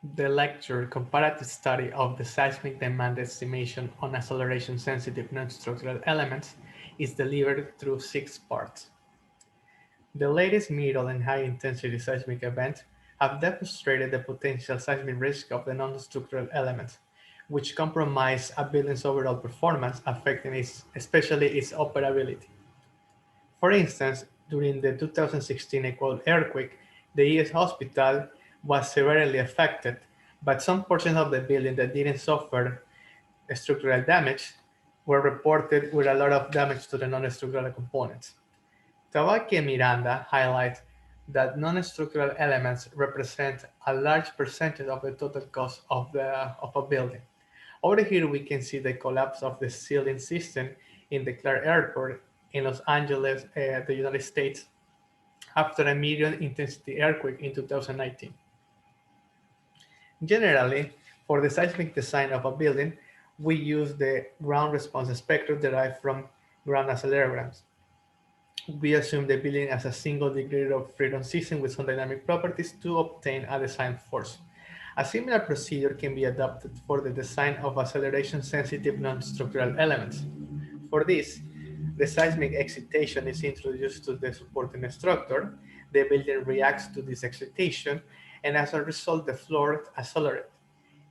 The lecture Comparative Study of the Seismic Demand Estimation on Acceleration-Sensitive Non-Structural Elements is delivered through 6 parts. The latest middle and high-intensity seismic events have demonstrated the potential seismic risk of the non-structural elements, which compromise a building's overall performance, affecting especially its operability. For instance, during the 2016 Ecuador earthquake, the ES hospital was severely affected, but some portions of the building that didn't suffer structural damage were reported with a lot of damage to the non-structural components. Tabaki and Miranda highlight that non-structural elements represent a large percentage of the total cost of a building. Over here, we can see the collapse of the ceiling system in the Clark Airport in Los Angeles, the United States, after a medium intensity earthquake in 2019. Generally, for the seismic design of a building, we use the ground response spectrum derived from ground accelerometers. We assume the building has a single degree of freedom system with some dynamic properties to obtain a design force. A similar procedure can be adopted for the design of acceleration-sensitive non-structural elements. For this, the seismic excitation is introduced to the supporting structure, the building reacts to this excitation, and as a result, the floor accelerates.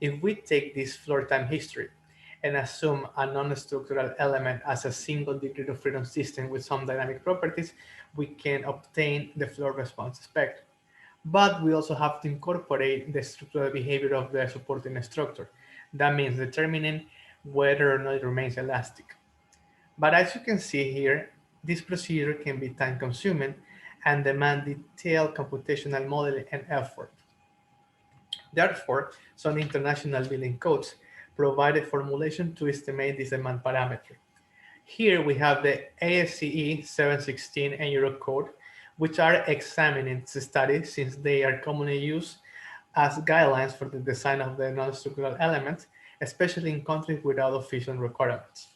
If we take this floor time history and assume a non-structural element as a single degree of freedom system with some dynamic properties, we can obtain the floor response spectrum. But we also have to incorporate the structural behavior of the supporting structure. That means determining whether or not it remains elastic. But as you can see here, this procedure can be time consuming and demand detailed computational modeling and effort. Therefore, some international building codes provide a formulation to estimate this demand parameter. Here we have the ASCE 716 and Eurocode, which are examining the study since they are commonly used as guidelines for the design of the non-structural elements, especially in countries without official requirements.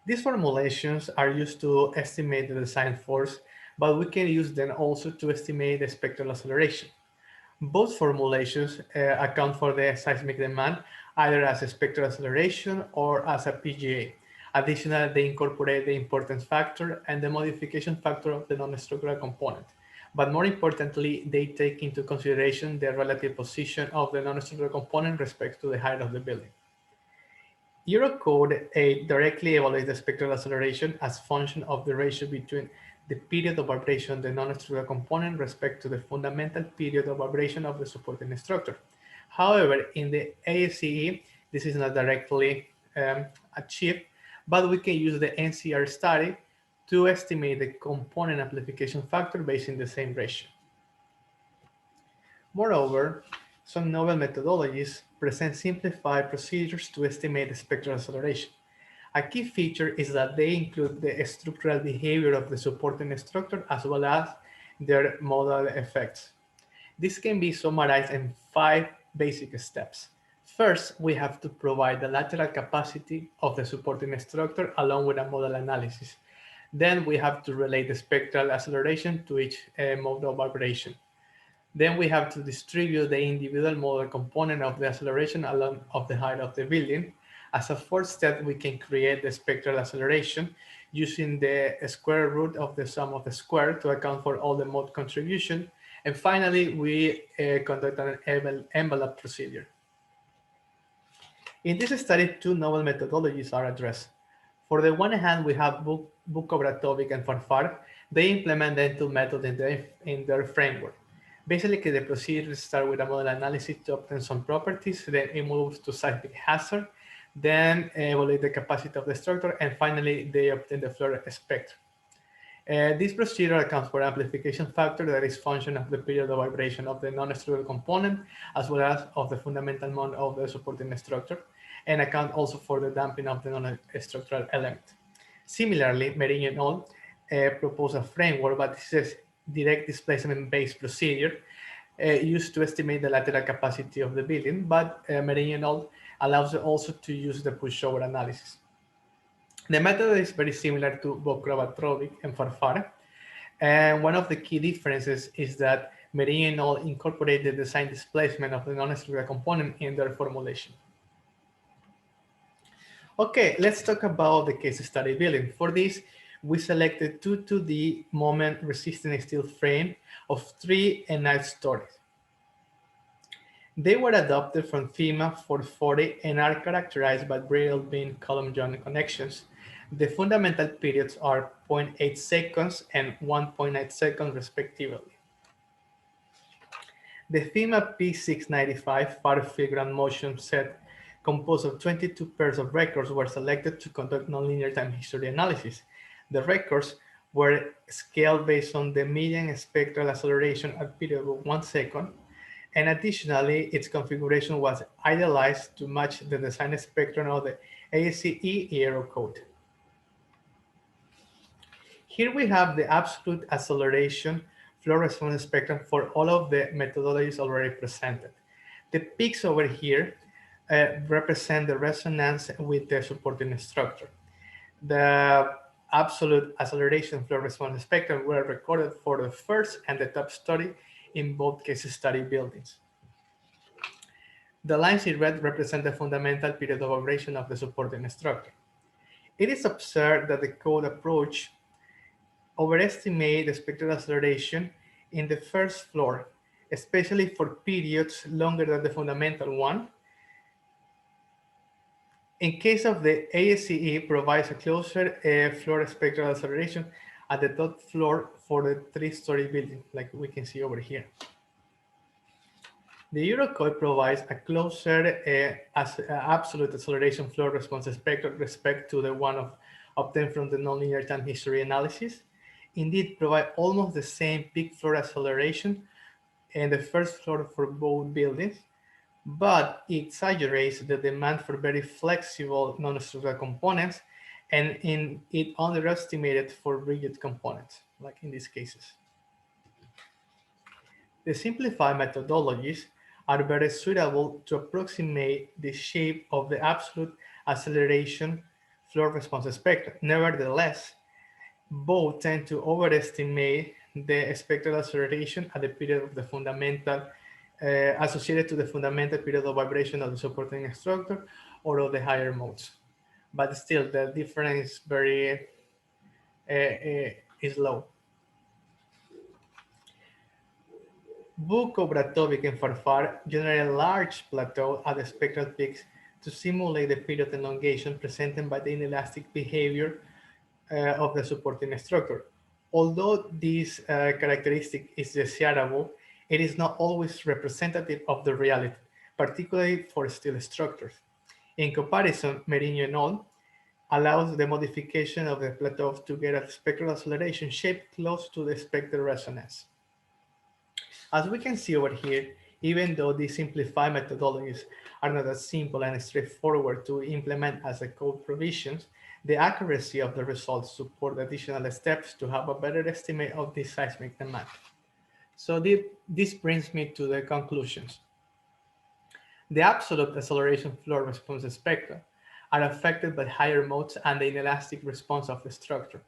These formulations are used to estimate the design force, but we can use them also to estimate the spectral acceleration. Both formulations account for the seismic demand either as a spectral acceleration or as a PGA. Additionally, they incorporate the importance factor and the modification factor of the non-structural component. But more importantly, they take into consideration the relative position of the non-structural component respect to the height of the building. Eurocode 8 directly evaluates the spectral acceleration as function of the ratio between the period of vibration of the non-structural component respect to the fundamental period of vibration of the supporting structure. However, in the ASCE, this is not directly achieved, but we can use the NCR study to estimate the component amplification factor based on the same ratio. Moreover, some novel methodologies present simplified procedures to estimate the spectral acceleration. A key feature is that they include the structural behavior of the supporting structure as well as their modal effects. This can be summarized in 5 basic steps. First, we have to provide the lateral capacity of the supporting structure along with a modal analysis. Then we have to relate the spectral acceleration to each mode of vibration. Then we have to distribute the individual modal component of the acceleration along of the height of the building. As a fourth step, we can create the spectral acceleration using the square root of the sum of the square to account for all the mode contribution. And finally, we conduct an envelope procedure. In this study, 2 novel methodologies are addressed. For the one hand, we have Bukovratovic and Farfar. They implement the two methods in their framework. Basically, the procedure starts with a model analysis to obtain some properties, then it moves to seismic hazard, then evaluate the capacity of the structure, and finally, they obtain the floor spectrum. This procedure accounts for amplification factor that is function of the period of vibration of the non-structural component, as well as of the fundamental mode of the supporting structure, and account also for the damping of the non-structural element. Similarly, Merigne et al. Propose a framework, but this is direct displacement-based procedure used to estimate the lateral capacity of the building, but Merigne et al. Allows also to use the pushover analysis. The method is very similar to Bokrovatrovic and Farfar, and one of the key differences is that Merino and al. Incorporated the design displacement of the non-structural component in their formulation. Okay, let's talk about the case study building. For this, we selected two 2D moment-resistant steel frame of 3.5 stories. They were adopted from FEMA 440 and are characterized by brittle beam column joint connections. The fundamental periods are 0.8 seconds and 1.8 seconds respectively. The FEMA P695 far-field ground motion set composed of 22 pairs of records were selected to conduct nonlinear time history analysis. The records were scaled based on the median spectral acceleration at period of 1 second, and additionally, its configuration was idealized to match the design spectrum of the ASCE aero code. Here we have the absolute acceleration flow response spectrum for all of the methodologies already presented. The peaks over here represent the resonance with the supporting structure. The absolute acceleration flow response spectrum were recorded for the first and the top study in both case study buildings. The lines in red represent the fundamental period of operation of the supporting structure. It is observed that the code approach overestimate the spectral acceleration in the first floor, especially for periods longer than the fundamental one. In case of the ASCE provides a closer floor spectral acceleration at the top floor for the 3-story building, like we can see over here. The Eurocode provides a closer absolute acceleration flow response spectrum with respect to the one obtained from the nonlinear time history analysis. Indeed, provide almost the same peak floor acceleration in the first floor for both buildings, but it exaggerates the demand for very flexible non-structural components, and it underestimated for rigid components, like in these cases. The simplified methodologies are very suitable to approximate the shape of the absolute acceleration flow response spectrum. Nevertheless, both tend to overestimate the spectral acceleration at the period of the fundamental associated to the fundamental period of vibration of the supporting structure or of the higher modes. But still, the difference is very is low. Bukov, Bratovic, and Farfar generate large plateau at the spectral peaks to simulate the period elongation presented by the inelastic behavior of the supporting structure. Although this characteristic is desirable, it is not always representative of the reality, particularly for steel structures. In comparison, Merino et al. Allows the modification of the plateaus to get a spectral acceleration shape close to the spectral resonance. As we can see over here, even though these simplified methodologies are not as simple and straightforward to implement as the code provisions, the accuracy of the results support additional steps to have a better estimate of the seismic demand. So this brings me to the conclusions. The absolute acceleration flow response spectra are affected by higher modes and the inelastic response of the structure.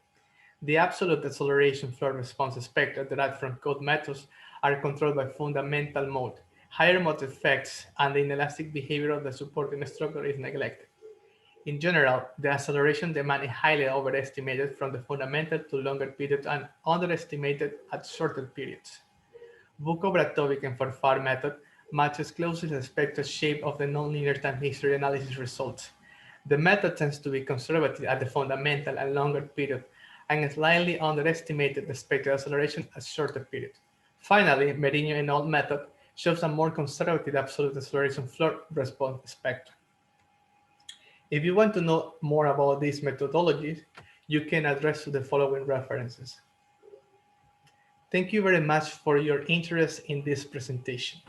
The absolute acceleration flow response spectra derived from code methods are controlled by fundamental mode. Higher mode effects and the inelastic behavior of the supporting structure is neglected. In general, the acceleration demand is highly overestimated from the fundamental to longer periods and underestimated at shorter periods. Bukov, Bratovic, and Farfar method matches closely the spectral shape of the nonlinear time history analysis results. The method tends to be conservative at the fundamental and longer period and slightly underestimated the spectral acceleration at shorter period. Finally, Merino et al. Method shows a more conservative absolute acceleration flow response spectrum. If you want to know more about these methodologies, you can address to the following references. Thank you very much for your interest in this presentation.